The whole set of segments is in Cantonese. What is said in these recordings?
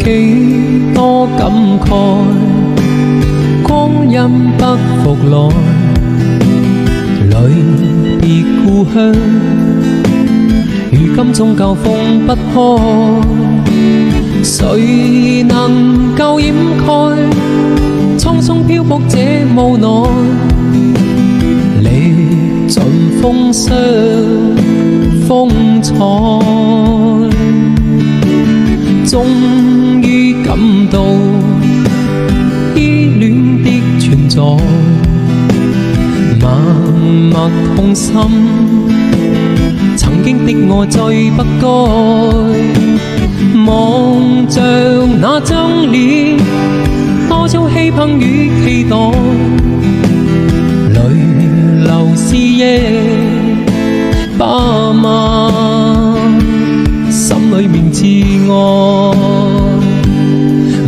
幾多感慨，光陰不復來，離別故鄉，如今終究放不開，誰能夠掩蓋蒼松漂泊這無奈，歷盡風霜風采，終於感到依戀的存在，默默痛心，曾經的我最不該，望着那張臉，多少希盼與期待，淚流是夜把晚，心裏面自愛，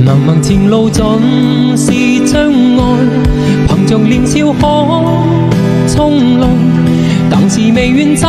茫茫前路盡是障礙，憑着年少可衝浪，但是未願走。